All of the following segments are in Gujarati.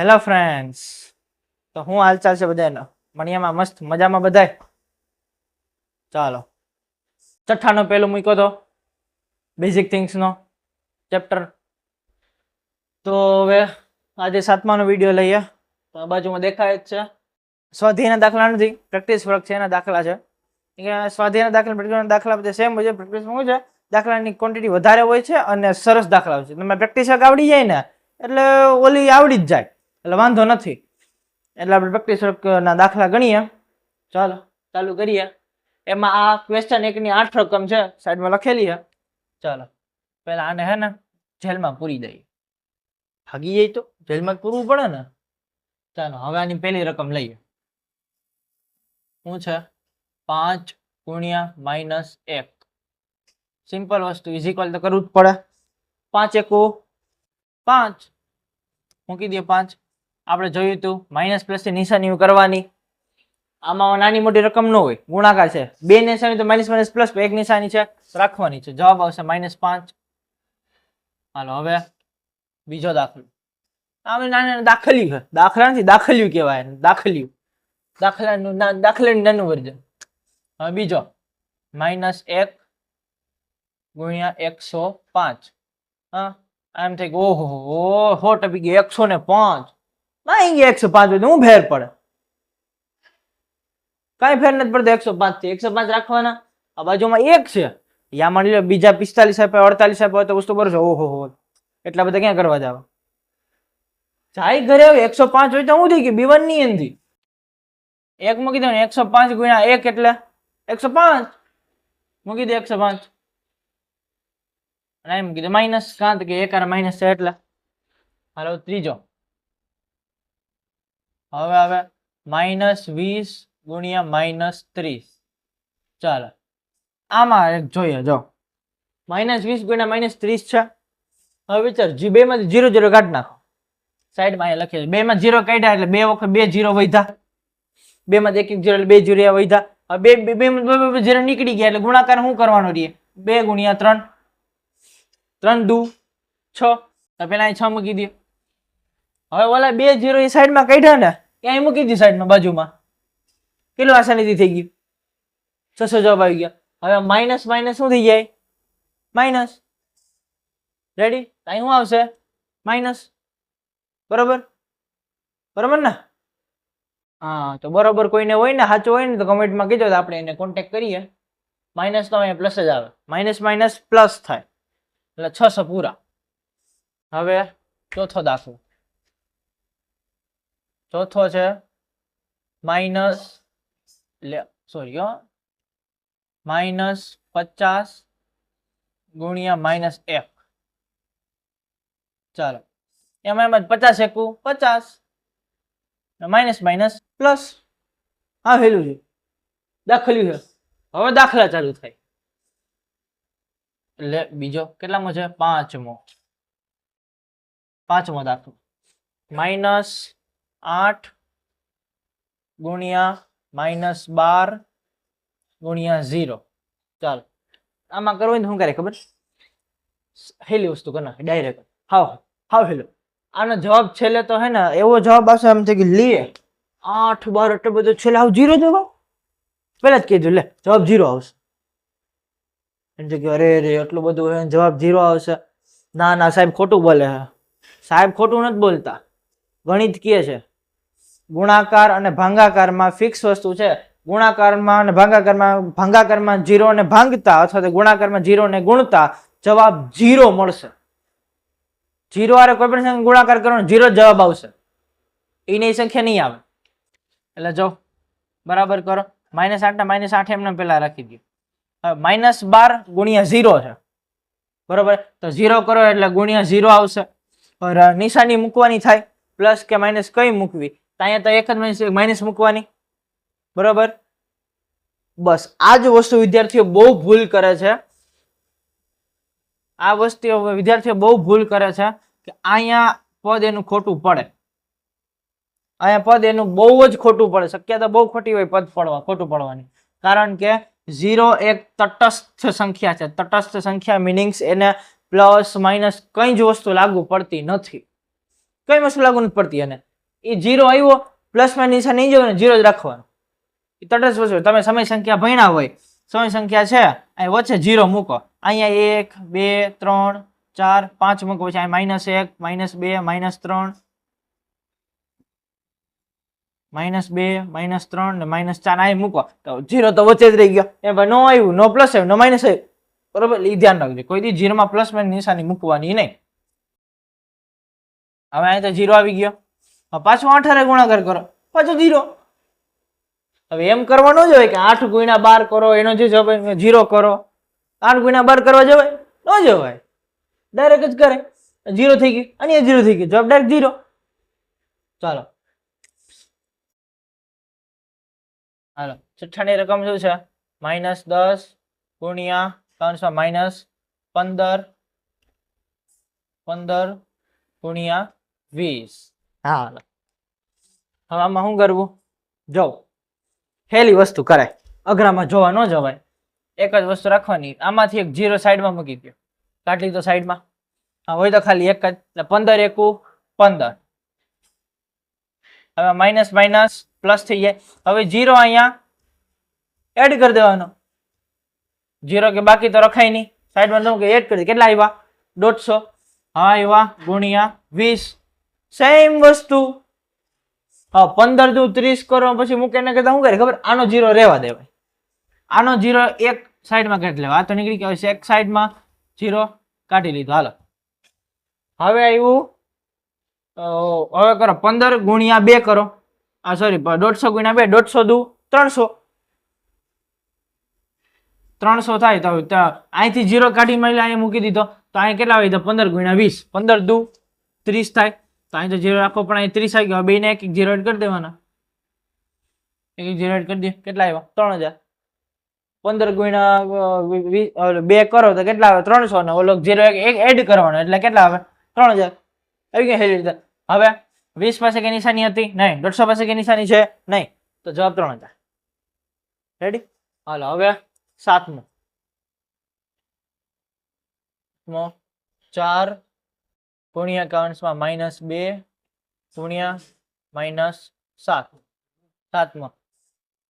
હેલો ફ્રેન્ડ્સ, તો હું હાલચાલ છે બધાનો? મણિયામાં મસ્ત મજામાં બધાય? ચાલો, છઠ્ઠાનો પહેલું મૂક્યો તો બેઝિક થિંગ્સનો ચેપ્ટર. તો હવે આજે સાતમાનો વિડીયો લઈએ. તો આ બાજુમાં દેખાય જ છે. સ્વાધ્યાયના દાખલા નથી, પ્રેક્ટિસ વર્ક છે, એના દાખલા છે. સ્વાધ્યાયના દાખલા પ્રેક્ટિસના દાખલા બધા સેમ હોય છે. પ્રેક્ટિસમાં શું છે, દાખલાની ક્વોન્ટિટી વધારે હોય છે અને સરસ દાખલા હોય છે. તમે પ્રેક્ટિસ વર્ક આવડી જાય ને એટલે ઓલી આવડી જ જાય, એટલે વાંધો નથી. એટલે આપણે પ્રેક્ટિસ વર્કના દાખલા ગણીએ. ચાલો ચાલુ કરીએ. એમાં આ ક્વેશ્ચન 1ની 8 રકમ છે, સાઈડમાં લખેલી છે. ચાલો પહેલા આને હે ને જેલમાં પૂરી દઈએ. ભાગી જાય તો જેલમાં પૂરવું પડે ને. ચાલો હવે આની પહેલી રકમ લઈએ. શું છે? 5 ગુણ્યા -1. સિમ્પલ વસ્તુ, ઇઝ ઇક્વલ તો કરવું જ પડે. 5 એકુ 5 મૂકી દઈએ. 5 આપણે જોયું હતું માઇનસ પ્લસ થી નિશાની કરવાની. આમાં નાની મોટી રકમ ન હોય, ગુણાકાર છે. 2 નિશાની તો માઇનસ માઇનસ પ્લસ, 1 નિશાની છે રાખવાની છે. જવાબ આવશે -5. હાલો હવે બીજો દાખલો. આમ નાના દાખલ્યું છે, દાખલા નથી દાખલ્યું કહેવાય. દાખલ્યું, દાખલાનું નાનું વર્જન. હવે બીજો -1 ગુણ્યા 105. હા એમ થાય કે ઓહો ટપી ગયો 105. ના ગયા 105 હું ફેર પડે? કઈ ફેર નથી પડતો. 105 થી 105 રાખવાના. આ બાજુમાં 1 છે, યા માની લો બીજા 45 આપ્યા 48 આપ્યા તો વસ્તુ બરોબર છે. ઓહો એટલા બધા ક્યાં કરવા જાવ? જાય ઘરે 105 હોય તો હું થઈ ગયું B1 ની એનથી 1 મૂકી દો ને. 105 ગુણ્યા 1 એટલે 105 મૂકી દે. 105 અને એમ કીધું માઇનસ, કાં તો કે 1 માઇનસ છે એટલે. હાલો ત્રીજો. હવે આવે -20 ગુણ્યા -30. ચાલો આમાં એક જોઈએ. જો -20 ગુણ્યા -30 છે. હવે વિચાર, બે માંથી 0 0 કાઢી નાખો. સાઈડમાં અહીંયા લખીએ 2 માં 0 કાઢ્યા એટલે 2 વખત 2 0 વધ્યા. 2 માં 1 1 0 એટલે 2 0 વધ્યા. હવે 2 0 નીકળી ગયા એટલે ગુણાકાર શું કરવાનો રહે? 2 ગુણ્યા 3. 3 દુ 6. તો પેલા અહીં 6 મૂકી દે. હવે ઓલા 2 0 એ સાઈડમાં કાઢ્યા ને, ક્યાંય મૂકી દી સાઈડમાં બાજુમાં. કેટલું આસાનીથી થઈ ગયું? 600 જવાબ આવી ગયા. હવે માઇનસ માઇનસ શું થઈ જાય? માઇનસ. રેડી? અહીં શું આવશે? માઇનસ. બરોબર બરોબર ને? હા તો બરોબર કોઈને હોય ને, સાચું હોય ને તો કમેન્ટમાં કહેજો, આપણે એને કોન્ટેક્ટ કરીએ. માઇનસ તો અહીંયા પ્લસ જ આવે. માઇનસ માઇનસ પ્લસ થાય એટલે 600 પૂરા. હવે ચોથો દાખલો. ચોથો છે -50 ગુણ્યા -1. ચાલો એમાં એમ જ 50 એકુ 50 માઇનસ માઇનસ પ્લસ. હા હેલું છે, દાખલ્યું છે. હવે દાખલા ચાલુ થાય એટલે બીજો કેટલામો છે? પાંચમો દાખલો. -8 ગુણ્યા -12 ગુણ્યા 0. ચાલો આમાં કરવું હોય તો શું કરે ખબર? હેલી વસ્તુ કર નાખે ડાયરેક્ટ. હાવ હેલો. આનો જવાબ છેલ્લે તો હે ને એવો જવાબ આવશે એમ છે કે લે 8 12 એટલે બધું છેલ્લે આવ 0 જવાબ. પેલા જ કીધું લે જવાબ 0 આવશે. એમ છે કે અરે એટલું બધું જવાબ 0 આવશે. ના સાહેબ ખોટું બોલે છે. સાહેબ ખોટું નથી બોલતા. ગણિત કહે છે ગુણાકાર અને ભાગાકારમાં ફિક્સ વસ્તુ છે. ગુણાકારમાં અને ભાગાકારમાં 0 ને ભાંગતા અથવા તો ગુણાકારમાં 0 ને ગુણતા જવાબ 0 મળશે. 0 આરે કોઈ પણ સંખ્યા ગુણાકાર કરવાનો 0 જવાબ આવશે. એની સંખ્યા નહીં આવે. એટલે જો બરાબર કરો. -8 ના -8 એમને પેલા રાખી દો. હવે -12 ગુણ્યા 0 છે બરોબર. તો 0 કરો એટલે ગુણ્યા 0 આવશે. નિશાની મૂકવાની થાય, પ્લસ કે માઇનસ કઈ મૂકવી? અહીંયા તો એક જ માઇનસ મૂકવાની. બરોબર. બસ આ જ વસ્તુ વિદ્યાર્થીઓ બહુ ભૂલ કરે છે. આ વસ્તુ વિદ્યાર્થીઓ બહુ ભૂલ કરે છે કે અહીંયા પદ એનું ખોટું પડે. અહીંયા પદ એનું બહુ જ ખોટું પડે. શક્યતા બહુ ખોટી હોય પદ ખોટું પડવાની. કારણ કે 0 એક તટસ્થ સંખ્યા છે. તટસ્થ સંખ્યા મીનિંગ્સ એને પ્લસ માઇનસ કઈ જ વસ્તુ લાગુ પડતી નથી. કઈ વસ્તુ લાગુ નથી પડતી એને. એ 0 આવ્યો પ્લસ માં નિશાન નહીં જવાનું 0 જ રાખવાનું. એ તટસ્થ વસ્તુ. તમે સમય સંખ્યા ભણ્યા હોય સમય સંખ્યા છે અહીં વચ્ચે 0 મૂકો. અહીંયા 1 2 3 4 5 મૂકો પછી અહીં -1 -2 -3 -2 -3 ને -4 અહીં મૂકો તો 0 તો વચ્ચે જ રહી ગયો. એ ભાઈ નો આવ્યું નો પ્લસ આવ્યું નો માઇનસ આવ્યું બરોબર. એ ધ્યાન રાખજો કોઈ દી 0 માં પ્લસ માઇનસ નિશાની મૂકવાની નહીં. હવે અહીં તો 0 આવી ગયો. પાછું 8 ગુણાકાર કરો પાછું 0. હવે એમ કરવા ન જોઈએ કે 8 ગુણ્યા 12 કરો એનો જે જવાબ 0 કરો. 8 ગુણ્યા 12 કરવા જવાય ન જવાય ડાયરેક્ટ જ કરે 0 થઈ ગયું અને 0 થઈ ગયું જવાબ ડાયરેક્ટ 0. ચાલો હાલો છઠ્ઠાની રકમ શું છે -10 ગુણ્યા -15 15 ગુણ્યા 20. હાલો હવે આમાં શું કરવું જો હેલી વસ્તુ કરાય અઘરામાં જોવા ન જવાય. એક જ વસ્તુ રાખવાની આમાંથી એક 0 સાઈડમાં મૂકી દો કાઢી તો સાઈડમાં હોય તો ખાલી એક જ એટલે 15 એકુ 15. હવે માઇનસ માઇનસ પ્લસ થઈ જાય. હવે 0 અહીંયા એડ કરી દેવાનો 0 કે બાકી તો રખાય નહીં સાઈડમાં કે એડ કરી દે. કેટલા આવ્યા 150. હા આવ્યા ગુણ્યા 20 સેમ વસ્તુ. હા 15 દુ 30 કરો પછી મૂકે કરતા શું કરે ખબર આનો 0 રહેવા દેવાય. આનો 0 એક સાઈડમાં કાઢી લેવા. આ તો નીકળી ગયો એક સાઈડમાં 0 કાઢી લીધો. હાલો હવે આવ્યું હવે કરો 15 ગુણ્યા 2 કરો. આ સોરી 150 ગુણ્યા 2 150 દુ 300 300 થાય તો અહીંથી 0 કાઢી મળે અહીંયા મૂકી દીધો તો અહીં કેટલા આવી તો 15 ગુણ્યા 20 15 દુ 30 થાય તો અહીં તો 0 રાખો પણ અહીં 30 આવી ગયો. બે ને એક 0 એડ કરી દેવાના. એક 0 એડ કરી દે કેટલા આવ્યા 3000. 15 ગુણ્યા 2 કરો તો કેટલા આવે 300 ને ઓલો 0 એક એડ કરવાનો એટલે કેટલા આવે 3000 આવી ગયા. હેલી રીતે હવે 20 પાસે કઈ નિશાની હતી નહીં 150 પાસે કઈ નિશાની છે નહીં તો જવાબ 3000. રેડી. હાલો હવે સાતમો 4 ગુણ્યા કૌંસમાં -2 ગુણ્યા -7.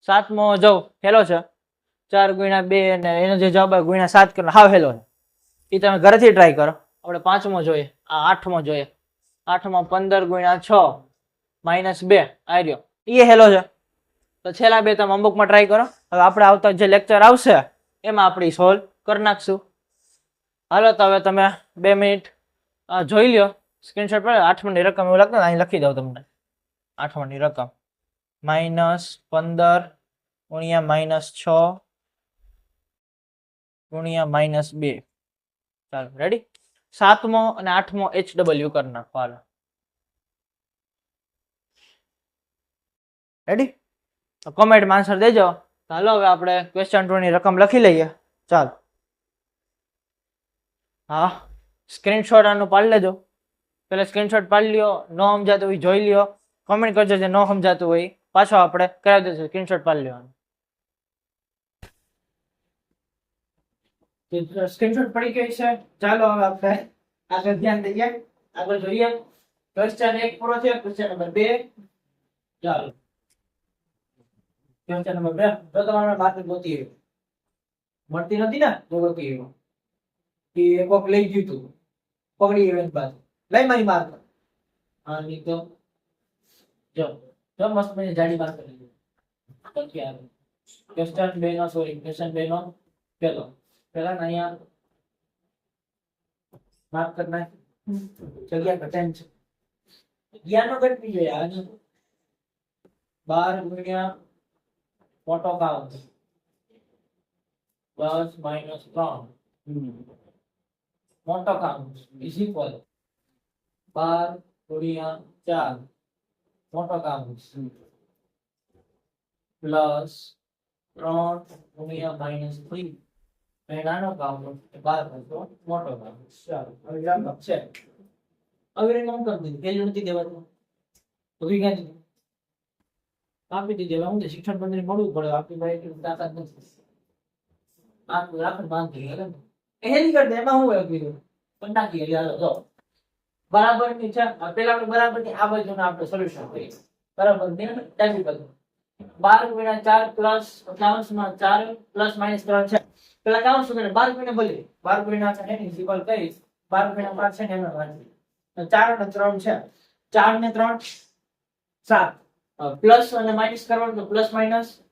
સાતમો જો હેલો છે 4 ગુણ્યા 2 અને એનો જે જવાબ આવે ગુણ્યા 7 કરો હાવ હેલો છે. એ તમે ઘરેથી ટ્રાય કરો. આપણે પાંચમો જોઈએ આ આઠમો જોઈએ. આઠમાં 15 ગુણ્યા 6 -2 આ રહ્યો એ હેલો છે. તો છેલ્લા બે તમે અમુકમાં ટ્રાય કરો. હવે આપણે આવતા જે લેક્ચર આવશે એમાં આપણે સોલ્વ કરી નાખશું. હાલો તો હવે તમે 2 મિનિટ જોઈ લ્યો સ્ક્રીનશોટ પર. આઠમાની રકમ એવું લાગતું અહીં લખી દઉં તમને. આઠમાની રકમ -15 ગુણ્યા -6 ગુણ્યા -2. ચાલો રેડી. સાતમો અને આઠમો HW કરી નાખો. હાલો રેડી. કોમેન્ટમાં આન્સર દેજો. ચાલો હવે આપણે ક્વેશ્ચન 2 ની રકમ લખી લઈએ. ચાલો હા સ્ક્રીનશોટ આનું પાડી લેજો. પેલા સ્ક્રીનશોટ પાડી લ્યો. ન સમજાતું હોય જોઈ લ્યો. કોમેન્ટ કરજો જે ન સમજાતું હોય પાછો આપણે કરાવી દઈશું. સ્ક્રીનશોટ પાડી લેવાનું. સ્ક્રીનશોટ પડી ગઈ છે. ચાલો હવે આપણે આગળ ધ્યાન દઈએ. આગળ જોઈએ. ક્વેશ્ચન 1 પૂરો થયો. ક્વેશ્ચન નંબર 2 ચાલો. ક્વેશ્ચન નંબર 2 તો તમારે માર્ક ગોતી મળતી નથી ને તો ગોતી કે કોક લઈ ગયું તું પકડી ઇવેન્ટ બાદ લઈ મારી માર્ક. હા ની તો જો મસ્ત મને જાડી માર્ક કરી દીધી. તો કે ક્વેશ્ચન 2 નો સોરી ક્વેશ્ચન 2 નો પેલો પેલા અહીંયા માર્ક કરના જગ્યા ઘટેન છે. જગ્યાનો ઘટવી જોઈએ. આ 12 ગુણ્યા મોટો કાઉન્સ પ્લસ માઇનસ 3 મોટો કાઉન્સ ઇઝ ઇક્વલ 12 ગુણ્યા 4 મોટો કાઉન્સ પ્લસ 3 ગુણ્યા -3 નાનો કાઉન્સ 12 મોટો કાઉન્સ. ચાલો હવે જવાબ છે. હવે નામ કરી દીધું પેલું નથી દેવાનું તો ક્યાં દીધું આપી દીધું. હું શિક્ષણ મંત્રી મળવું પડે આપણી ભાઈ એટલી તાકાત નથી. આ રાખડ બાંધી હેલી કરી દે એમાં હું લખી દઉં પણ નાખી જો બરાબરની છે પેલા આપણે બરાબરની આ બાજુનું આપણે સોલ્યુશન કરીએ બરાબર ને ડાબી બાજુ 12 ગુણ્યા 4 પ્લસ કૌંસમાં 4 પ્લસ માઈનસ 3 છે પેલા કૌંસ સુધીને 12 ગુણ્યા બોલી 12 ગુણ્યા છે એની સિમ્પલ કરીશ 12 ગુણ્યા 5 છે ને એમાં વાંચી તો 4 અને 3 છે 4 ને 3 7 પ્લસ અને માઈનસ કરવાનું તો પ્લસ માઈનસ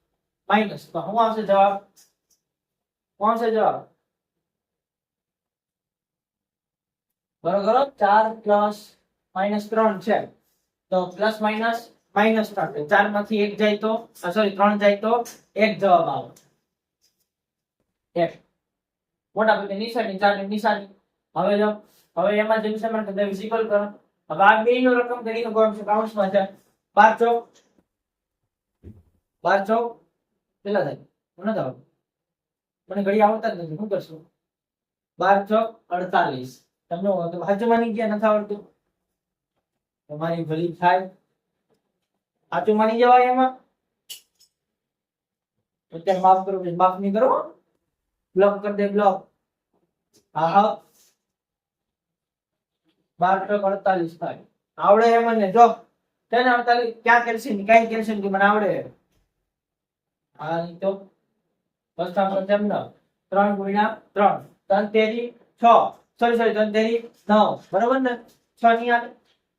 માઈનસ તો શું આવશે જવાબ કોણ છે જવાબ બરોબર 4 પ્લસ માઈનસ 3 છે તો પ્લસ માઈનસ માઈનસ 3 4 માંથી 1 જાય તો સોરી 3 જાય તો 1 જવાબ આવે એક મોટા ભાગની નિશાની 4 ની નિશાની હવે જો હવે એમાં જેમ સમાન કે વિઝિબલ કરો હવે આ બેયનો રકમ ગણીનો કૌંસમાં છે 12 ચોક 12 ચોક કેટલા થાય કોને જવાબ મને ઘડી આવડતા જ નથી શું કરશું 12 ચોક 48 તમને સાચું માની ગયા નથી આવડતું તમારી ભલી થાય સાચું માની જવાય એમાં અત્યારે માફ કરો માફ નહીં કરો બ્લોક કરી દે બ્લોક હા હા 12 ચોક 48 થાય આવડે એમ ને જો તેને 48 ક્યાં કેલ્શિયમ કઈ કેલ્શિયમ કે મને આવડે હા તો બસ આપણે તેમ ન 3 ગુણ્યા 3 3 તેરી 6 સોરી 3 તેરી 9 બરાબર ને 6 ની આવે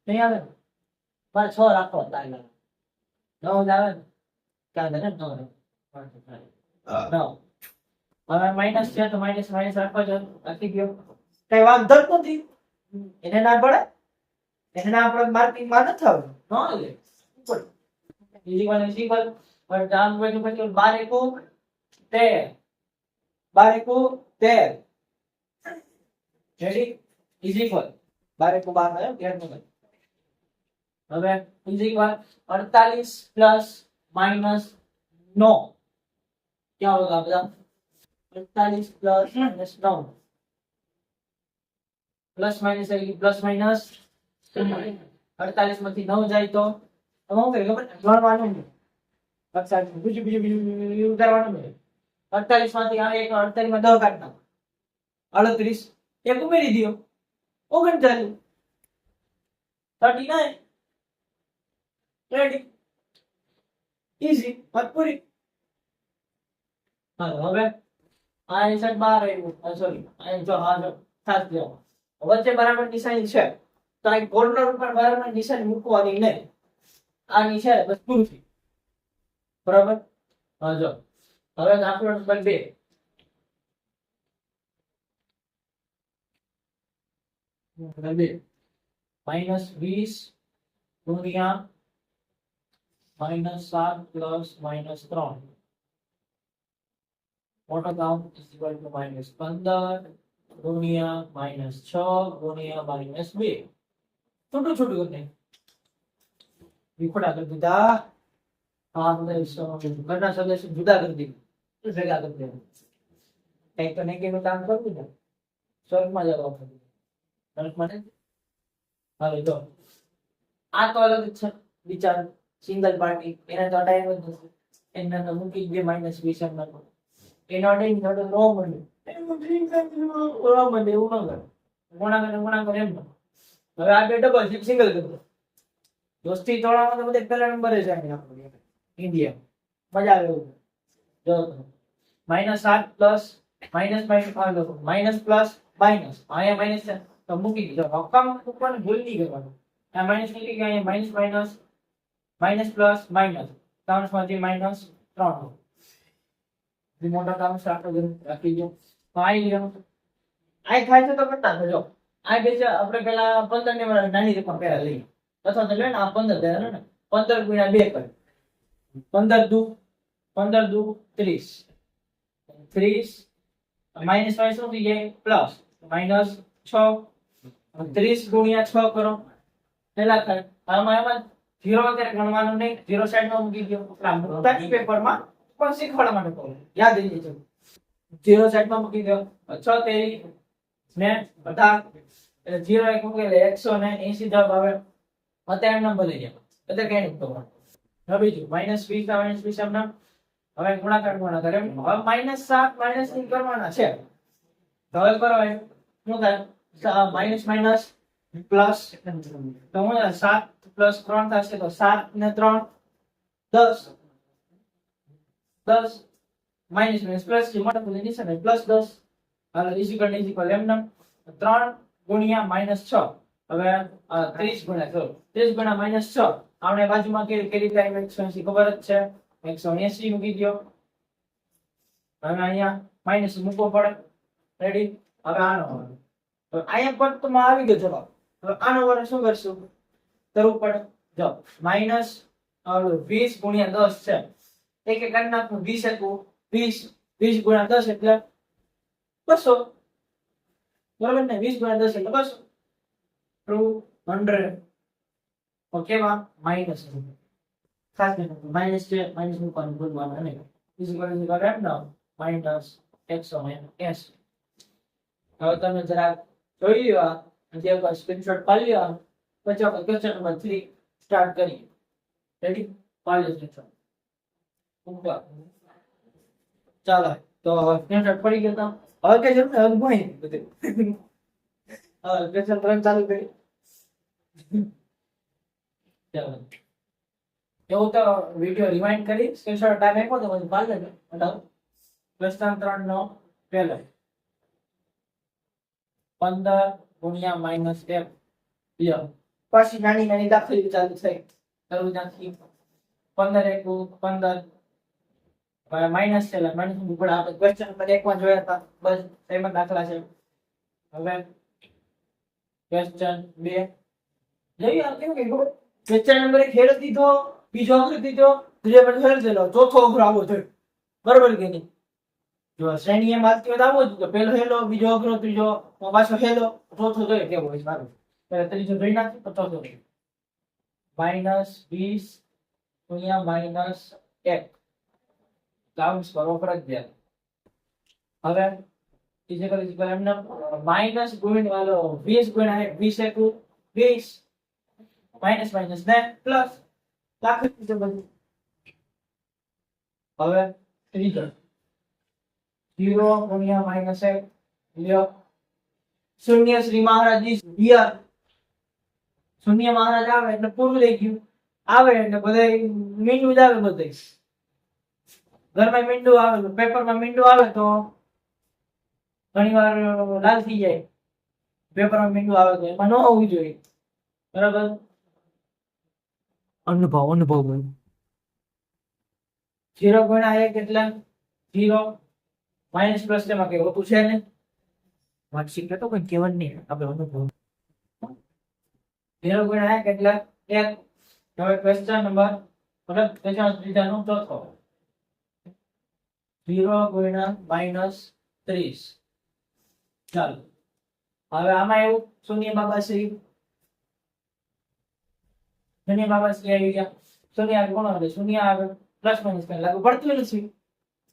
નહીં આવે પણ 6 રાખો તારે 9 જ આવે ને ક્યાં ને 9 હવે માઈનસ છે તો માઈનસ માઈનસ રાખો છો લખી ગયો કઈ વાંધો જ નથી એને ના પડે એને આપણે માર્કિંગ માં ન થાવ નો લે ઇઝીકલ પણ જાન પછી 12 એકુ 13 12 એકુ 13 રેડી ઇઝીકલ 12 એકુ 12 13 નો હવે ઇઝીકલ 48 પ્લસ માઈનસ 9 क्या होगा બધા 48 प्लस माइनस 9 प्लस माइनस એટલે પ્લસ માઈનસ 48 માંથી 9 જાય તો શું કરે ખબર ગણવાનું અક્ષર બીજું કરવાનું છે 48 માંથી આવે એક 48 માં 10 કાઢ નાખો 38 એક ઉમેરી દયો 39 39 રેડી ઈઝી વાત પૂરી હવે આ નિશાન 12 આવ્યું સોરી આ જો આ જો ખાસ જો વચ્ચે બરાબર નિશાની છે તો આ કોર્નર ઉપર બરાબર નિશાની મૂકવાની નહીં આની છે બસ પૂરું થઈ બરાબર હા જો હવે દાખલો નંબર 2 -20 ગુણ્યા -7 પ્લસ -3 મોટો કાઉન્ટ is equal to -15 ગુણ્યા -6 ગુણ્યા -2 છોટું છોટું કરને વિખોડા કરી દીધા આ ઘરના સદસ્ય જુદા કરી દીધું ભેગા કરી દીધું કઈક તો નેગેટિવ કામ કરવું ને સ્વર્ગમાં જવા સ્વર્ગમાં હવે જો આ તો અલગ છે વિચાર સિંગલ પાર્ટી એના તો ટાઈમ જ નથી એના તો મૂકી દે -20 માં એનો ડિંગ નડો નો મળે ઓલા મને એવું ન કરે ગુણાકાર એમ હવે આ બે ડબલ સિંગલ કરી દો દોસ્તી તોડામાં તો બધે પહેલા નંબરે છે આપણે ઇન્ડિયા મજા આવે એવું જો -7 plus minus minus plus minus અહીંયા માઈનસ છે તો મૂકી દીધો રકમ ઉપર ભૂલ નહીં કરવાનું આ માઈનસ નીકળી ગયા અહીંયા minus minus minus plus minus કૌંસમાંથી -3 મોટા કામ સ્ટાર્ટ રાખી દો આઈ લ્યો આઈ થાય છે તો કરતા જો આ બે છે આપણે પેલા 15 ને નાની રકમ પહેલા લઈએ અથવા તો લે ને આ 15 દે ને 15 ગુણ્યા 2 કરે 15 દુ 30 30 માઈનસ વાય શું થઈ જાય પ્લસ -6 30 ગુણ્યા 6 કરો પેલા થાય આમાં 0 વગેરે ગણવાનું નહીં 0 સાઈડ માં મૂકી દો મુક્તાની પેપરમાં પણ શીખવાડવા માટે કહું યાદ રહી જજો 0 સાઈડ માં મૂકી દો 6 તેરી ને 18 0 એક મૂકે એટલે 180 જવાબ આવે અત્યારે નંબર લઈ જાવ એટલે કઈ નહીં તો હવે બીજું -20 એમના હવે ગુણાકાર એમ હવે -7 -3 કરવાના છે તો હવે કરો શું થાય માઈનસ માઈનસ પ્લસ તો હું 7 પ્લસ 3 થશે તો 7 ને 3 10 10 માઈનસ માઈનસ પ્લસ જે મોટા પદની નિશાની પ્લસ 10 હાલો ઇઝ એમ નામ 3 ગુણ્યા -6 હવે 30 ગુણ્યા 30 ગુણ્યા -6 આપણે બાજુમાં કેરી ટાઈમ 180 ખબર જ છે 180 મૂકી દો હવે અહીંયા માઈનસ મૂકવો પડે રેડી હવે આનો તો અહીંયા પર તો માં આવી ગયો જવાબ હવે આનો વડે શું કરશું કરવું પડે જો માઈનસ 20 ગુણ્યા 10 છે એક એક કરી નાખું 20 હતું 20 ગુણ્યા 10 એટલે 200 બરાબર ને 20 ગુણ્યા 10 એટલે 200 ઓકે માં માઈનસ ખાસ માઈનસ છે માઈનસ મૂકવાનું ભૂલવાનું નહીં ઇઝ એમ ના માઈનસ 180 હવે તમે જરા જોઈ લ્યો આ જે એક સ્ક્રીનશોટ પાડી લ્યો પછી આપણે ક્વેશ્ચન નંબર 3 સ્ટાર્ટ કરીએ રેડી પાડી લો ઉપર ચાલો તો સ્ક્રીનશોટ પડી ગયો તો હવે કે જરૂર હવે ભણી બધું હવે ક્વેશ્ચન 3 ચાલુ કરી ચાલો એવું તો વિડિયો રિવાઇન્ડ કરી સ્ક્રીનશોટ ટાઈમ આપ્યો તો પછી પાડી લેજો એટલે ક્વેશ્ચન 3 નો પહેલો 15 ગુણ્યા -1 લ્યો પછી નાની નાની દાખલી ચાલુ થઈ કરું નાખી 15 એકુ 15 હવે માઈનસ છે એટલે માઈનસ ઉપર આપણે ક્વેશ્ચન નંબર 1 માં જોયા હતા બસ એમાં દાખલા છે હવે ક્વેશ્ચન 2 જોઈએ આ કેવું કે ક્વેશ્ચન નંબર 1 હેડ દીધો બીજો અઘરો દીધો ત્રીજો પર હેડ દેલો ચોથો અઘરો આવો જોઈએ બરાબર કે નહીં જો શ્રેણી એમ આલતી હોય આવો જ પહેલો હેલો બીજો અઘરો ત્રીજો પાછો હેલો ચોથો જોઈએ કેવો હોય સારું પહેલા ત્રીજો જોઈ નાખી તો ચોથો -20 ગુણ્યા -1 કાઉન્ટ્સ કરો ફરજિયાત હવે ઇઝ એમને માઈનસ ગુણ્યા વાલો 20 ગુણ્યા 20 એકુ 20 માઈનસ માઈનસ ને પ્લસ દાખલ છે બધું હવે ત્રીજો 0 ગુણ્યા -1 લ્યો શૂન્ય શ્રી મહારાજજી હિયર શૂન્ય મહારાજ આવે એટલે પૂરું થઈ ગયું આવે એટલે બધા મીંડું જ આવે બધે ઘરમાં મીંડું આવે પેપરમાં મીંડું આવે તો ઘણીવાર લાલ થઈ જાય પેપરમાં મીંડું આવે તો એમાં ન હોવું જોઈએ બરાબર અનુભવ 0 ગુણ્યા 1 એટલે 0 માઈનસ પ્લસ તેમાં કઈ હોતું છે ને વાર્ષિક તો કોઈ કહેવાનું નહીં આપણે અનુભવ 0 ગુણ્યા 1 એટલે 1 હવે ક્વેશ્ચન નંબર મતલબ ક્વેશ્ચન ત્રીજાનો ચોથો 0 ગુણ્યા -30 ચાલો હવે આમાં એવું શૂન્ય બાબાશ્રી આવી ગયા શૂન્ય આવે કોણ આવે શૂન્ય આવે પ્લસ માઇનસ કઈ લાગુ પડતું નથી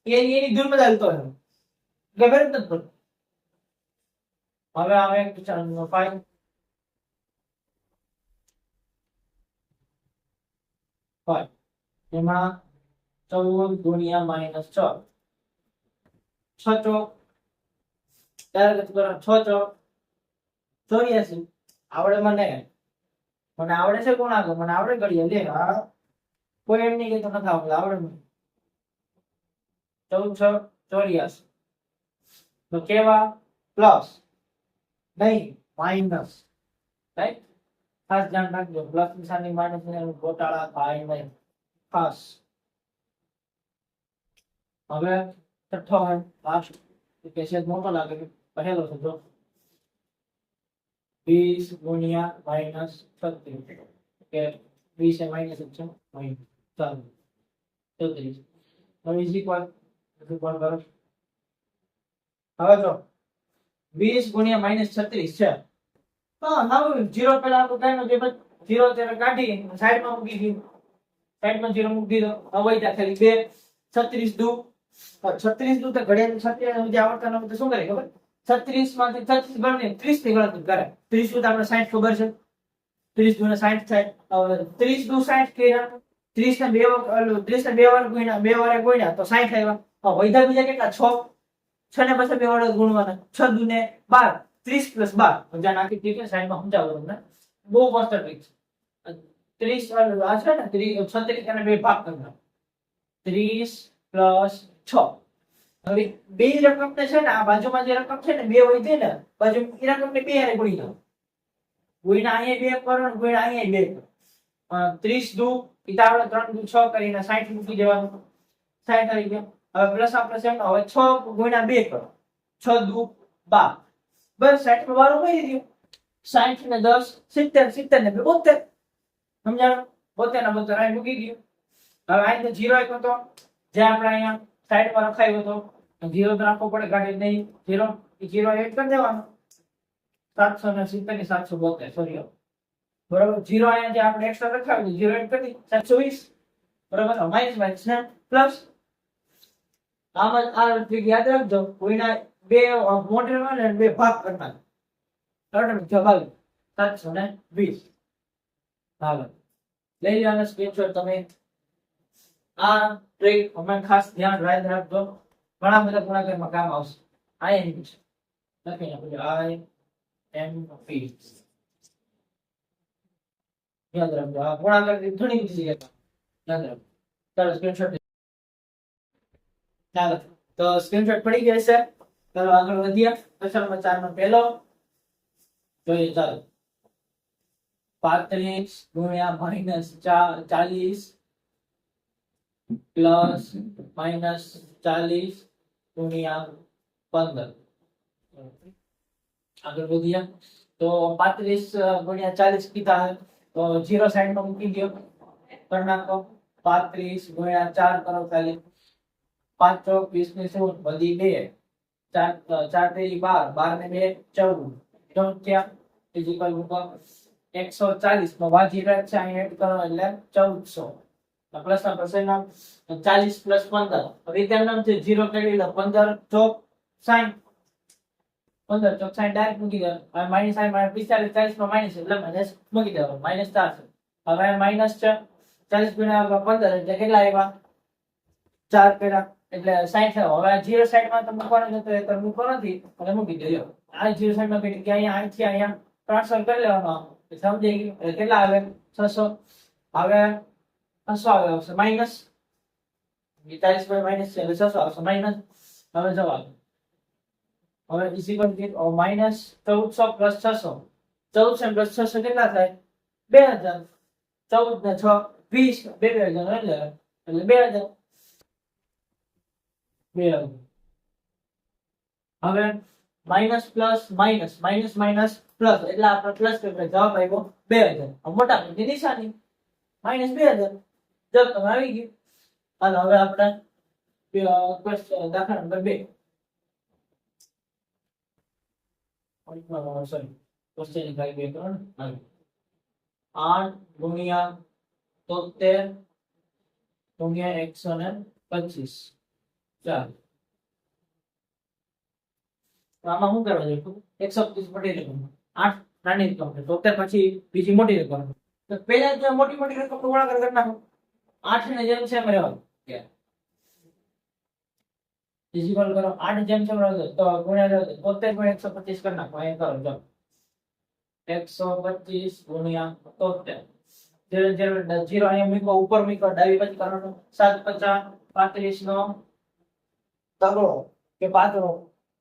એની દૂર માં ચાલતો હોય ખબર જ નથી પડતું હવે આવે ક્વેશ્ચન નંબર 5 એમાં 14 ગુણ્યા -6 6 ચોક ત્યારે કરો 6 ચોક 84 આવડે મને આવડે છે કોણ આગળ મને આવડે ઘડીએ લે આ કોઈ એમ નહીં કે તો નથી આવડે મને 14 84 તો કેવા પ્લસ નહીં માઈનસ રાઈટ ખાસ ધ્યાન રાખજો પ્લસ નિશાની માઈનસ ને ગોટાળા થાય નહીં ખાસ હવે છઠ્ઠો હોય લાસ્ટ પેશેજ મોટો લાગે પહેલો છે જો 20 ગુણ્યા -36 કે 20 એ માઈનસ છે ચાલો 34 હવે ઇઝ ઇક્વલ કરો હવે જો 20 ગુણ્યા -36 છે હા હવે 0 પહેલા આપણે કાઈનો જે 0 ત્યારે કાઢી સાઈડમાં મૂકી દીધું સાઈડમાં 0 મૂકી દીધો હવે ત્યાં ખાલી 2 36 દુ 36 દુ તો ઘડિયાળ 36 જે આવડતા ન તો શું કરે ખબર 36 માંથી 36 ગણને 30 થી ગણતરી કરે 30 દુ તો આપણે 60 ખબર છે 30 દુ ને 60 થાય હવે 30 દુ 60 કર્યા 30 ને 2 વાર ગુણ્યા 2 વાર ગુણ્યા તો 60 આવ્યા વૈધા બીજા કેટલા 6 6 ને પછી 2 વડે ગુણવાના 6 દુ ને 12 30 પ્લસ 12 જ્યાં નાખી દીધી સાઈડમાં સમજાવું તમને બહુ મસ્ત ટ્રીક છે 30 આ છે ને 36 અને 2 ભાગ કરવાનો 30 પ્લસ 6 હવે બે રકમને છે ને આ બાજુમાં જે રકમ છે ને બે હોય છે ને બાજુ એ રકમને બે હારે ગુણી દો ગુણ્યા અહીંયા 2 કરો ને ગુણ્યા અહીંયા 2 કરો 30 દુ ઈતા આપણે 3 દુ 6 કરીને 60 મૂકી દેવાનું 60 આવી ગયો હવે પ્લસ આપણે છે હવે 6 ગુણ્યા 2 કરો 6 દુ 12 બસ 60 માં 12 ઉમેરી દો 60 ને 10 70 70 ને 72 સમજાણો 72 ને 72 અહીં મૂકી દો હવે અહીં તો 0 એક હતો જે આપણે અહીંયા સાઈડ પર લખાયો હતો 0 તો રાખવો પડે ગાડી નહીં 0 એ 0 એડ કરી દેવાનો 770 ને 772 સોરી બરાબર 0 અહીંયા જે આપણે એક્સ્ટ્રા લખાવ્યું 0 એડ કરી 720 બરાબર માઈનસ માઈનસ ને પ્લસ આમાં આ ટ્રીક યાદ રાખજો કોઈના બે મોટર ને બે ભાગ કરતા ઓટોમેટિક જવાબ 720 હાલો લઈ લેવાનો સ્ક્રીનશોટ તમે આ ટ્રીક અમે ખાસ ધ્યાન રાખજો ઘણા બધા ગુણાકારમાં કામ આવશે આ એની છે લખી નાખજો આઈ એમ પી યાદ રાખજો આ ગુણાકાર ની ઘણી બધી જગ્યા યાદ રાખજો ચાલો સ્ક્રીનશોટ ચાલો તો સ્ક્રીનશોટ પડી ગયો છે ચાલો આગળ વધીએ પ્રશ્ન 4 નો પહેલો જોઈએ ચાલો 35 ગુણ્યા માઈનસ 40 પ્લસ માઈનસ 40 ગુણ્યા 15 આગળ વધીએ તો 35 ગુણ્યા 40 કીધા તો 0 સાઈડ માં મૂકી દો કરી નાખો 35 ગુણ્યા 4 કરો ખાલી 5 ચોક 20 ને 16 વધી 2 4 તેરી 12 ને 2 14 14 ઇઝ ઇક્વલ ટુ 140 માં વાજી રહ્યા છે અહીં એડ કરો એટલે 1400 પ્લસ ના પરસેન્ટ 40 પ્લસ 15 હવે તેનું નામ છે 0 કરી લો 15 ચોક 60 15 ચોક 60 ડાયરેક્ટ મૂકી દો હવે માઈનસ આ 45 40 માં માઈનસ એટલે માઈનસ મૂકી દેવાનો માઈનસ 4 હવે માઈનસ છે 40 ગુણ્યા 15 એટલે કેટલા આવ્યા 4 કર્યા એટલે 60 થયો હવે 0 સાઈડ માં તો મૂકવાનો છે તો મૂકો નથી અને મૂકી દેજો આ 0 સાઈડ માં કે અહીંયા અહીંથી અહીંયા ટ્રાન્સફર કરી લેવાનો સમજી ગયું એટલે કેટલા આવે 600 હવે 600 આવે આવશે માઈનસ 40 પર માઈનસ છે એટલે 600 આવશે માઈનસ હવે જવાબ હવે is equal to minus 1400 plus 600 1400 plus 600 કેટલા થાય 2000 14 ને 6 20 2000 એટલે 2000 હવે minus plus minus minus minus plus એટલે આપણે પ્લસ એટલે જવાબ આવ્યો 2000 મોટા ની નિશાની માઈનસ 2000 જવાબ તમે આવી ગયું હાલો હવે આપણે ક્વેશ્ચન દાખલા નંબર 2 સોરી ક્વેશ્ચન ખાલી 2 કરો ને 8 ગુણ્યા 73 ગુણ્યા 125 ચાલ આમાં શું કરવા જોઈએ 125 મોટી રકમ 8 નાની રકમ છે 73 પછી બીજી મોટી રકમ તો પહેલા જો મોટી મોટી રકમ નો ગુણાકાર કરી નાખો 8 ને જેમ છે એમ રહેવા કે ઇક્વલ કરો 8 જેમ છે એમ રહેવા તો ગુણ્યા 73 માં 125 કરી નાખો અહીં કરો જો 125 ગુણ્યા 73 0 અહીંયા મૂકો ઉપર મૂકો ડાબી બાજુ કરવાનો 7 50 35 નો તગડો કે પાતળો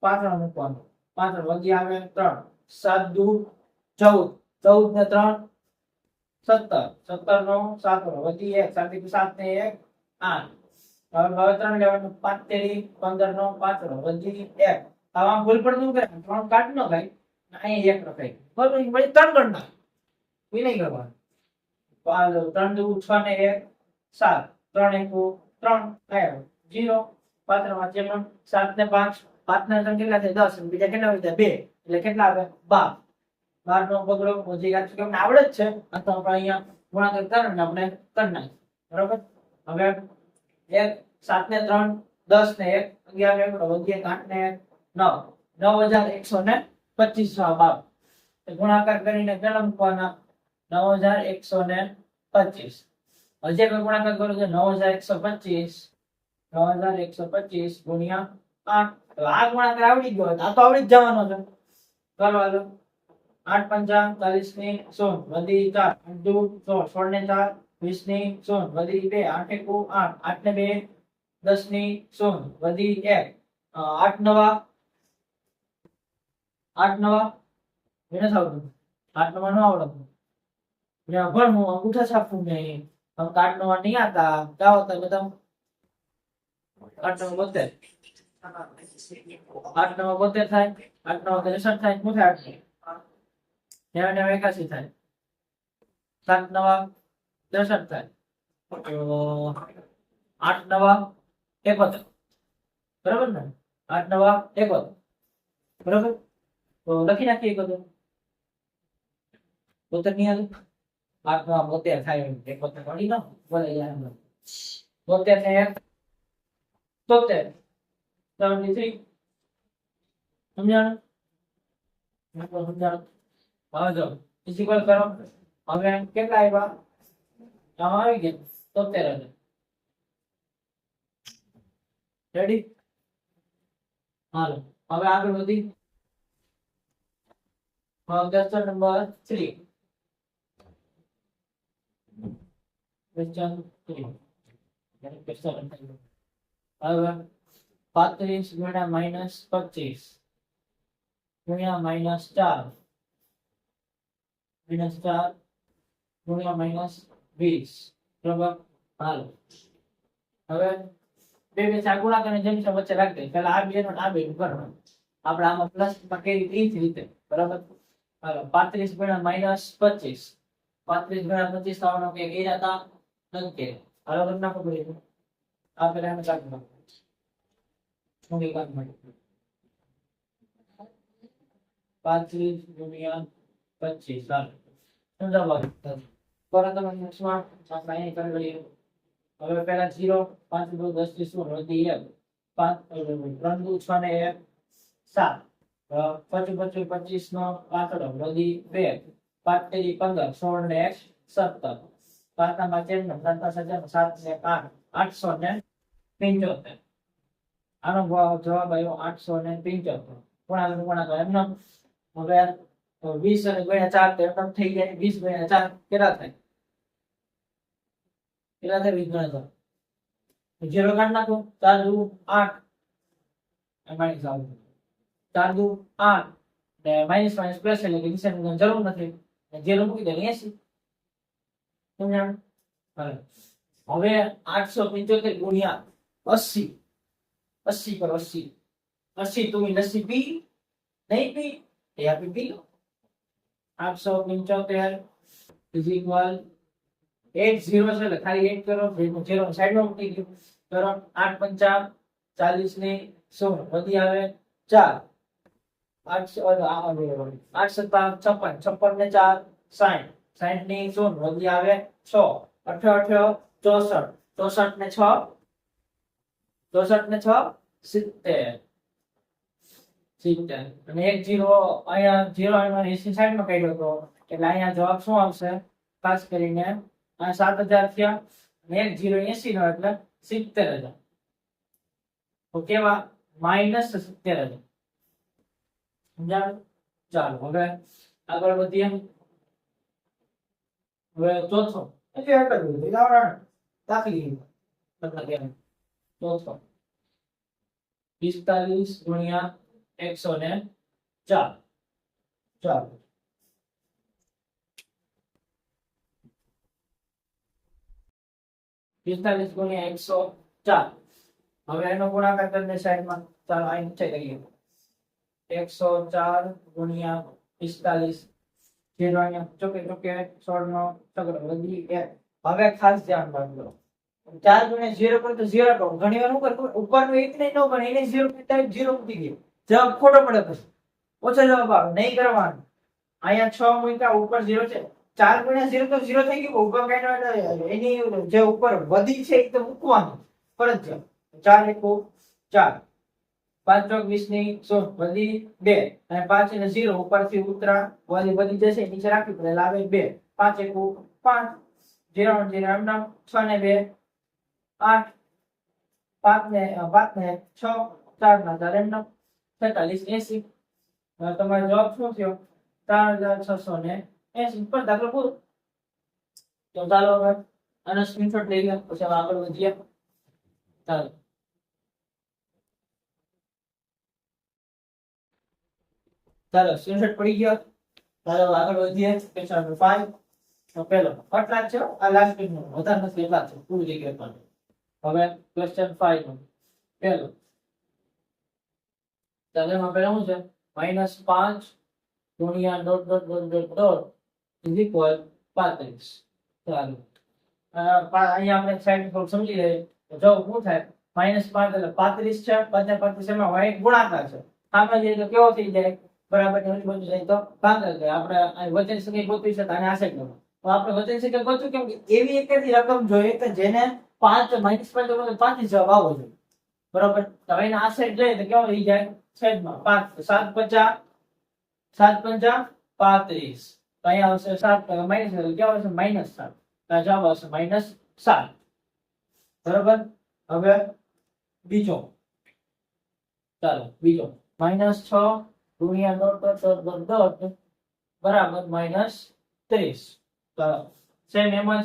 પાતળો મૂકવાનો પાતળો વધી આવે 3 7 દુ 14 14 ને 3 17 17 નો 7 વધી 1 7 ને 1 8 હવે 3 લેવાનું 5 તેરી 15 નો 5 વધી 1 આવા ભૂલ પણ શું કરે 3 કાઢ નો ભાઈ અહીં 1 રખાય બરોબર વળી 3 ગણ ના કોઈ નહીં કરવાનું 3 દુ 6 ને 1 7 3 1 3 થાય 0 પાત્ર માં જેમ 7 ને 5 5 ના 3 કેટલા થાય 10 બીજા કેટલા હોય 2 એટલે કેટલા આવે 12 12 નો બગડો વધી ગયા છે તમને આવડે જ છે આ તો આપણે અહીંયા ગુણાકાર કરીને આપણે કરી નાખીએ બરોબર હવે 1 7 ને 3 10 ને 1 11 વધી 8 ને 9 9125 જવાબ આવે ગુણાકાર કરીને કેટલા મૂકવાના 9125 હજી કોઈ ગુણાકાર કરો છે 9125 9125 ગુણ્યા 8 આ ગુણાકાર આવડી ગયો આ તો આવડી જ જવાનો છે કરો હાલો 8 પંચા 40 ની 16 વધી 4 8 દુ 16 16 ને 4 20 ની 16 વધી 2 8 એકુ 8 8 ને 2 10 ની 16 વધી 1 8 નવા 8 નવા એને આવડતું 8 નવા નો આવડતું मैं पर हूँ अंगूठा छापूं नहीं हम काटने वाला नहीं आता क्या होता है बताओ 8 नवा 72 8 नवा 72 થાય 8 નવા 63 થાય શું થાય 9 નવા 81 થાય 7 નવા 63 થાય 8 નવા 71 બરાબર ને 8 નવા 71 બરાબર તો લખી નાખીએ બધું તો નહીં આવે 8 નવા 72 થાય 71 પડી ન બોલે યાર 72 થાય 73 73 સમજાણું સમજાણું હવે જો ઇક્વલ કરો હવે કેટલા આવ્યા આમ આવી ગયા 73 રેડી હાલો હવે આગળ વધી ક્વેશ્ચન નંબર 3 ક્વેશ્ચન 3 હવે 35 ગુણ્યા -25 ગુણ્યા -4 -4 ગુણ્યા -20 બરાબર હાલો હવે બે બે ચાર ગુણાકારની જંક્શન વચ્ચે રાખી દે પહેલા આ બે નો આ બે કરવાનું આપણે આમાં પ્લસ માં કેવી રીતે બરાબર હાલો 35 ગુણ્યા -25 35 ગુણ્યા 25 થવાનો કે ગયા હતા નથી હાલો તમને નાખો પડે આ પેલા આને કાઢી નાખો હું એક કાઢ માટે 35 ગુણ્યા 25 હાલો સમજાવો પર તમે સ્માર્ટ આપણે અહીં કરી લઈએ હવે પહેલા 0 5 2 10 થી 16 વધી 1 5 3 2 6 ને 1 7 25 25 નો આંકડો વધી 2 5 3 15 16 ને 1 17 5 ના 5 ને 7 ને 8 875 આનો જવાબ આવ્યો 875 ગુણાકાર એમનો હવે 20 અને ગુણ્યા 4 તો એમ થઈ જાય 20 ગુણ્યા 4 કેટલા થાય કેટલા થાય 20 ગુણ્યા 4 0 કાઢ નાખો 4 દુ 8 માઈનસ આવે 4 દુ 8 ને માઈનસ માઈનસ પ્લસ એટલે કે નિશાનની જરૂર નથી 0 મૂકી દે 80 સમજાણું હવે 875 ગુણ્યા 80 80 કરો 80 80 तुम्हें लस्सी पी नहीं पी या फिर पी लो 875 इज इक्वल 8 0 से खाली 8 करो फिर 0 साइड में મૂકી દો કરો 8 5 40 ને 16 વધી આવે 4 8 8 56 56 ને 4 60 60 ને 16 વધી આવે 6 18 64 64 ને 6 64 ને 6 70 અને 1 0 અહીંયા 0 અને 80 સાઈડ માં કાઢ્યો તો એટલે અહીંયા જવાબ શું આવશે ખાસ કરીને આ 7000 થયા અને 1 0 80 નો એટલે 70000 તો કેવા -70000 સમજાણું ચાલો હવે આગળ વધીએ હવે ચોથો એટલે એટલું બધું આવરણ દાખલી ચોથો 45 ગુણ્યા 104 ચાલો 45 ગુણ્યા 104 હવે એનો ગુણાકાર કરીને સાઈડમાં ચાલો અહીં નીચે કરીએ 104 ગુણ્યા 45 0 અહીંયા ચોકે 16 નો છગડો વધી 1 હવે ખાસ ધ્યાન રાખજો 4 ગુણ્યા 0 પર તો 0 કહો ઘણી વાર ઉપરનું 1 નહીં નો ગણે એને 0 કરતા 0 મૂકી દે જવાબ ખોટો પડે પછી ઓછો જવાબ આવે નહીં કરવાનું અહીંયા 6 મૂક્યા ઉપર 0 છે 4 ગુણ્યા 0 તો 0 થઈ ગયું ઉપર કઈ એની જે ઉપર વધી છે એ તો મૂકવાનું ફરજિયાત 4 એકુ 4 5 ચોક 20 ની 16 વધી 2 અને 5 અને 0 ઉપરથી ઉતરા વધી જશે નીચે રાખી પડે લાવે 2 5 એકુ 5 0 0 એમ નામ 6 ને 2 8 5 ને 6 4 ના 4 એમ નામ 47 80 તમારો જવાબ શું થયો? 4680 પર દાખલો પૂરો. તો ચાલો હવે આનો સ્ક્રીનશોટ લઈ લો, પછી હવે આગળ વધીએ. ચાલો ચાલો સ્ક્રીનશોટ પડી ગયો. ચાલો આગળ વધીએ. Question number 5. તો પહેલો આટલા જ છે, આ લાસ્ટ નો વધારે નથી, એટલા છે પૂરી જગ્યા પર. હવે ક્વેશ્ચન 5 નો પહેલો, ચાલો એમાં પહેલા શું છે? -5 ગુણ્યા dot dot dot dot dot is equal 35. ચાલો અહીંયા આપણે સાઈડ થોડું સમજી લઈએ. તો જો શું થાય, -5 એટલે 35 છે, 35 એમાં y ગુણાકાર છે. સામે જઈએ તો કેવો થઈ જાય? બરાબર ને ઓલી બાજુ જાય તો ભાગાકાર થાય. આપણે અહીં વચન સંખ્યા ગોતવી છે તો આને આ સાઈડ લો. તો આપણે વચન સંખ્યા ગોતવું કેમ કે એવી એકેથી રકમ જોઈએ કે જેને 5 -5 તો 35 જવાબ આવવો જોઈએ. બરાબર, તો એના આ સાઈડ જોઈએ તો કેવો થઈ જાય? છેદમાં 5. 7 5 7 5 35. તો અહીંયા આવશે 7 માઈનસ એટલે કેવો આવશે? -7. તો જવાબ આવશે -7. બરાબર. હવે બીજો, ચાલો બીજો, -6 ગુણ્યા ડોટ ડોટ ડોટ ડોટ બરાબર -30. ચાલો સેમ એમ જ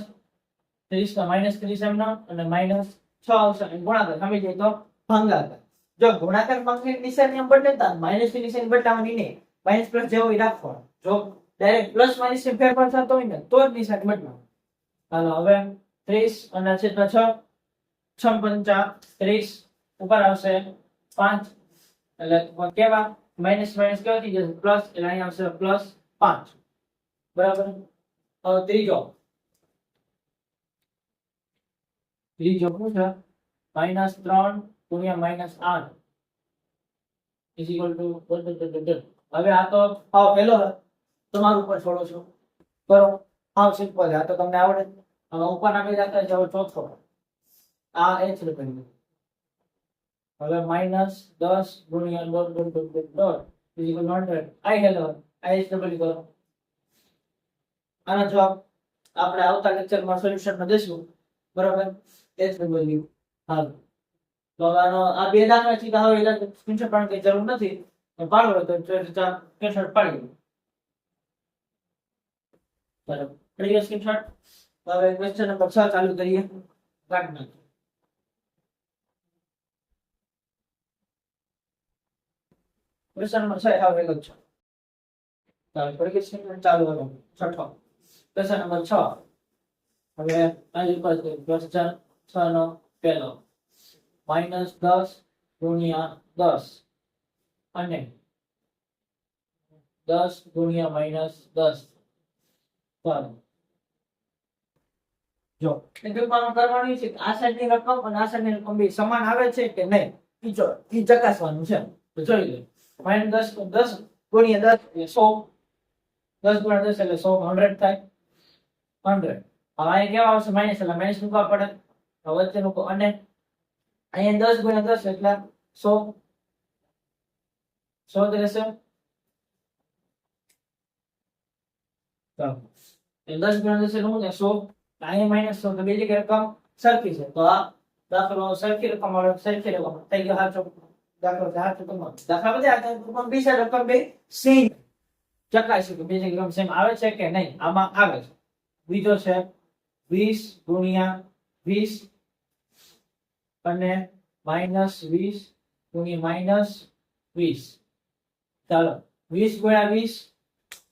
30 ના -30 એમનો અને -6 આવશે અને ગુણાકાર સામે જાય તો ભાગાકાર. જો ગુણાકાર ભાગાકાર નિશાની એમ બદલતા માઈનસ ની નિશાની બદલાવાની નહીં, માઈનસ પ્લસ જેવો રાખવાનો. જો ડાયરેક્ટ પ્લસ માઈનસ ની ફેરફાર થતો હોય ને તો જ નિશાની બદલાવાની. હાલો હવે 30 અને છેદમાં 6, 6 5 30 ઉપર આવશે 5 એટલે કેવા માઈનસ માઈનસ કેવો થઈ જશે? પ્લસ, એટલે અહીં આવશે +5. બરાબર. હવે ત્રીજો શું છે? -3 ગુણ્યા -8 ઇઝ ઇક્વલ ટુ. હવે આ તો પહેલો તમારું ઉપર છોડો છો, બરોબર. હાવ સિમ્પલ છે, આ તો તમને આવડે. હવે ઉપર આપી જતા છે. હવે ચોથો આ એ છે પહેલું. હવે -10 ગુણ્યા dot dot dot dot is equal 100. I hello I double કરો. આનો જવાબ આપણે આવતા લેક્ચરમાં સોલ્યુશનમાં દેશું. બરાબર, h ડબલ. હાલ તો આનો આ બે દાખલા છે. હવે એના સ્ક્રીનશોટ પાડવાની કઈ જરૂર નથી. પાડો તો સ્ક્રીનશોટ પાડી દો. બરાબર, પડી ગયો સ્ક્રીનશોટ. હવે ક્વેશ્ચન નંબર 6 ચાલુ કરીએ. કાઢ નાખો. ક્વેશ્ચન નંબર 6 હવે એક જ છે. ચાલો પડી ગયો સ્ક્રીનશોટ. ચાલુ કરો. છઠ્ઠો ક્વેશ્ચન નંબર 6. હવે અહીં ઉપર ક્વેશ્ચન 6 નો પહેલો, -10 ગુણ્યા 10 અને 10 ગુણ્યા -10. ચાલો જો ટૂંકમાં કરવાનું છે કે આ સાઈડની રકમ અને આ સાઈડની રકમ બે સમાન આવે છે કે નહીં ઈ ચકાસવાનું છે. તો જોઈ લે. -10 10 ગુણ્યા 10 એટલે 100. 10 ગુણ્યા 10 એટલે 100 100 થાય. 100. હવે અહીંયા કેવા આવશે? માઈનસ, એટલે માઈનસ મૂકવા પડે. તો વચ્ચે મૂકો અને અહીંયા 10 ગુણ્યા 10 એટલે 100 100 રહેશે. તો 10 ગુણ્યા 10 એટલે શું થાય? 100. અહીંયા -100 તો બે જગ્યાએ રકમ સરખી છે. તો આ દાખલો સરખી રકમ વાળો સરખી રકમ થઈ ગયો સાચો દાખલો. સાચો તમારો દાખલા બધા રકમ બીજા રકમ બે સેમ ચકાસી કે બીજી રકમ સેમ આવે છે કે નહીં. આમાં આવે છે. બીજો છે 20 ગુણ્યા 20 અને -20 ગુણ્યા -20. ચાલો 20 ગુણ્યા 20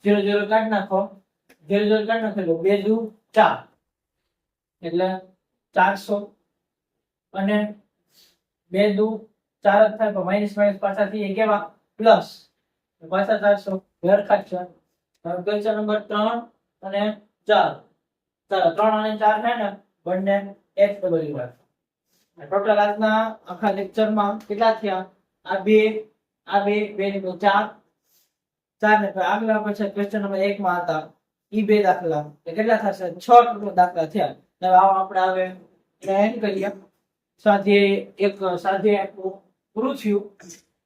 0 0 કાઢી નાખો. 0 0 કાઢી નાખો એટલે 2 દુ 4 એટલે 400 અને 2 દુ 4 થાય તો માઈનસ માઈનસ પાછા થઈ કેવા? પ્લસ. પાછા 400 હરખા છે. હવે ક્વેશ્ચન નંબર 3 અને 4. ચાલો 3 અને 4 છે ને બંને x ડબલ વાત. ટોટલ આજના આખા લેક્ચરમાં કેટલા થયા? આ બે ને 4 ને આગલા પછી ક્વેશ્ચન નંબર 1 માં હતા ઈ બે દાખલા. કેટલા થશે? 6 ટોટલ દાખલા થયા. હવે આપણે હવે એન્ડ કરીએ. સ્વાધ્યાય પૂરું થયું.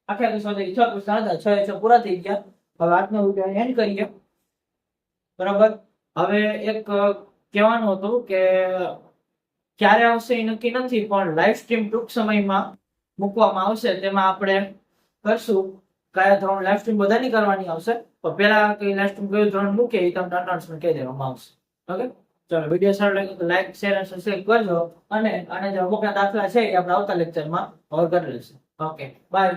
આખા સ્વાધ્યાય 6 ક્વેશ્ચન હતા, 6 પૂરા થઈ ગયા. હવે આજનો વિડિયો એન્ડ કરીએ. બરાબર. હવે એક કહેવાનું હતું કે ક્યારે આવશે એ નક્કી નથી, પણ લાઈવ સ્ટ્રીમ ટૂંક સમયમાં મૂકવામાં આવશે. તેમાં આપણે કરશું કયા ધોરણ લાઈવ સ્ટ્રીમ બધાની કરવાની આવશે, તો પહેલા કઈ લાઈવ સ્ટ્રીમ કયું ધોરણ મૂકે એ તમને અનાઉન્સમેન્ટ કહી દેવામાં આવશે. ઓકે, ચલો વિડીયો સારો લાગ્યો તો લાઈક શેર અને સબસ્ક્રાઇબ કરજો, અને આના જે અમુકના દાખલા છે એ આપણે આવતા લેક્ચરમાં કવર કરી લઈશું. Okay, by.